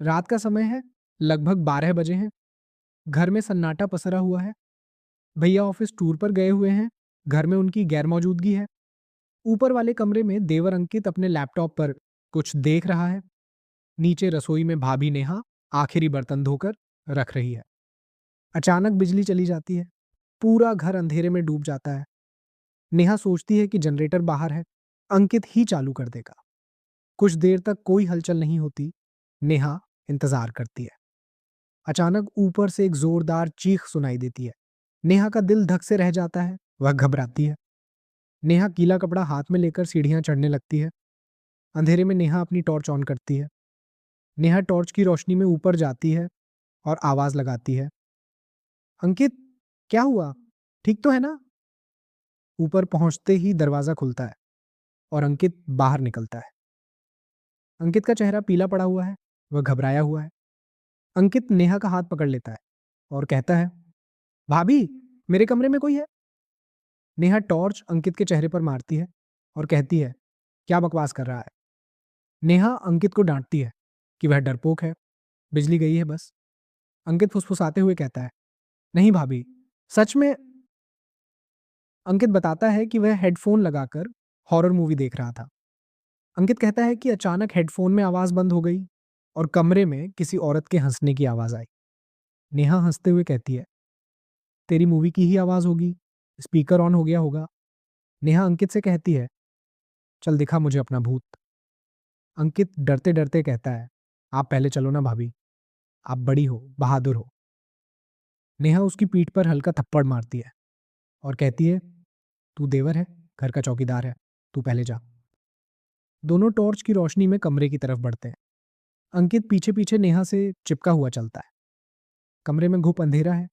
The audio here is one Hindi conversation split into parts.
रात का समय है, लगभग 12 बजे हैं। घर में सन्नाटा पसरा हुआ है। भैया ऑफिस टूर पर गए हुए हैं। घर में उनकी गैरमौजूदगी है। ऊपर वाले कमरे में देवर अंकित अपने लैपटॉप पर कुछ देख रहा है। नीचे रसोई में भाभी नेहा आखिरी बर्तन धोकर रख रही है। अचानक बिजली चली जाती है। पूरा घर अंधेरे में डूब जाता है। नेहा सोचती है कि जनरेटर बाहर है, अंकित ही चालू कर देगा। कुछ देर तक कोई हलचल नहीं होती। नेहा इंतजार करती है। अचानक ऊपर से एक जोरदार चीख सुनाई देती है। नेहा का दिल धक से रह जाता है। वह घबराती है। नेहा गीला कपड़ा हाथ में लेकर सीढ़ियां चढ़ने लगती है। अंधेरे में नेहा अपनी टॉर्च ऑन करती है। नेहा टॉर्च की रोशनी में ऊपर जाती है और आवाज लगाती है, अंकित, क्या हुआ? ठीक तो है ना? ऊपर पहुंचते ही दरवाजा खुलता है और अंकित बाहर निकलता है। अंकित का चेहरा पीला पड़ा हुआ है। वह घबराया हुआ है। अंकित नेहा का हाथ पकड़ लेता है और कहता है, भाभी, मेरे कमरे में कोई है? नेहा टॉर्च अंकित के चेहरे पर मारती है और कहती है, क्या बकवास कर रहा है? नेहा अंकित को डांटती है कि वह डरपोक है, बिजली गई है बस। अंकित फुसफुसाते हुए कहता है, नहीं भाभी, सच में। अंकित बताता है कि वह हेडफोन लगाकर हॉरर मूवी देख रहा था। अंकित कहता है कि अचानक हेडफोन में आवाज बंद हो गई और कमरे में किसी औरत के हंसने की आवाज आई। नेहा हंसते हुए कहती है, तेरी मूवी की ही आवाज होगी, स्पीकर ऑन हो गया होगा। नेहा अंकित से कहती है, चल दिखा मुझे अपना भूत। अंकित डरते डरते कहता है, आप पहले चलो ना भाभी, आप बड़ी हो, बहादुर हो। नेहा उसकी पीठ पर हल्का थप्पड़ मारती है और कहती है, तू देवर है, घर का चौकीदार है, तू पहले जा। दोनों टॉर्च की रोशनी में कमरे की तरफ बढ़ते हैं। अंकित पीछे पीछे नेहा से चिपका हुआ चलता है। कमरे में घुप अंधेरा है।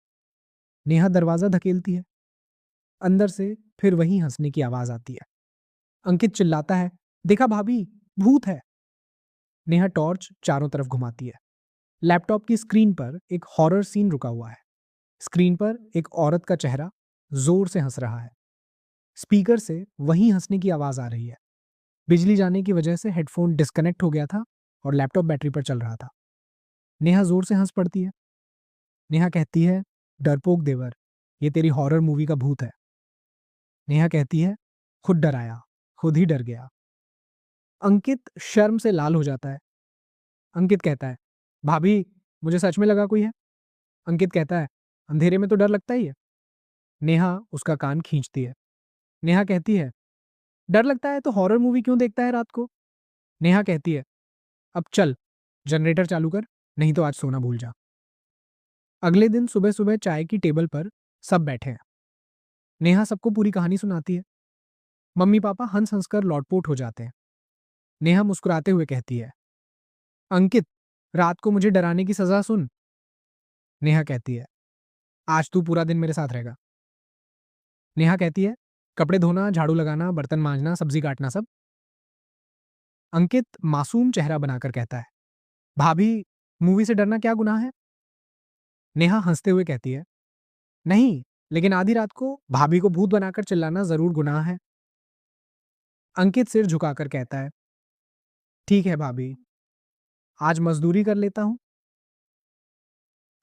नेहा दरवाजा धकेलती है। अंदर से फिर वही हंसने की आवाज आती है। अंकित चिल्लाता है, देखा भाभी, भूत है। नेहा टॉर्च चारों तरफ घुमाती है। लैपटॉप की स्क्रीन पर एक हॉरर सीन रुका हुआ है। स्क्रीन पर एक औरत का चेहरा जोर से हंस रहा है। स्पीकर से वही हंसने की आवाज आ रही है। बिजली जाने की वजह से हेडफोन डिस्कनेक्ट हो गया था और लैपटॉप बैटरी पर चल रहा था। नेहा जोर से हंस पड़ती है। नेहा कहती है, डरपोक देवर, ये तेरी हॉरर मूवी का भूत है। नेहा कहती है, खुद डराया, खुद ही डर गया। अंकित शर्म से लाल हो जाता है। अंकित कहता है, भाभी, मुझे सच में लगा कोई है। अंकित कहता है, अंधेरे में तो डर लगता ही है। नेहा उसका कान खींचती है। नेहा कहती है, डर लगता है तो हॉरर मूवी क्यों देखता है रात को? नेहा कहती है, अब चल, जनरेटर चालू कर, नहीं तो आज सोना भूल जा। अगले दिन सुबह सुबह चाय की टेबल पर सब बैठे हैं। नेहा सबको पूरी कहानी सुनाती है। मम्मी पापा हंस हंसकर लौटपोट हो जाते हैं। नेहा मुस्कुराते हुए कहती है, अंकित, रात को मुझे डराने की सजा सुन। नेहा कहती है, आज तू पूरा दिन मेरे साथ रहेगा। नेहा कहती है, कपड़े धोना, झाड़ू लगाना, बर्तन मांजना, सब्जी काटना, सब। अंकित मासूम चेहरा बनाकर कहता है, भाभी, मूवी से डरना क्या गुनाह है? नेहा हंसते हुए कहती है, नहीं, लेकिन आधी रात को भाभी को भूत बनाकर चिल्लाना जरूर गुनाह है। अंकित सिर झुकाकर कहता है, ठीक है भाभी, आज मजदूरी कर लेता हूं।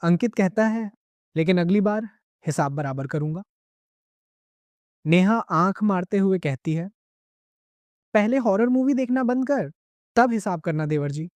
अंकित कहता है, लेकिन अगली बार हिसाब बराबर करूंगा। नेहा आंख मारते हुए कहती है, पहले हॉरर मूवी देखना बंद कर, तब हिसाब करना देवर जी।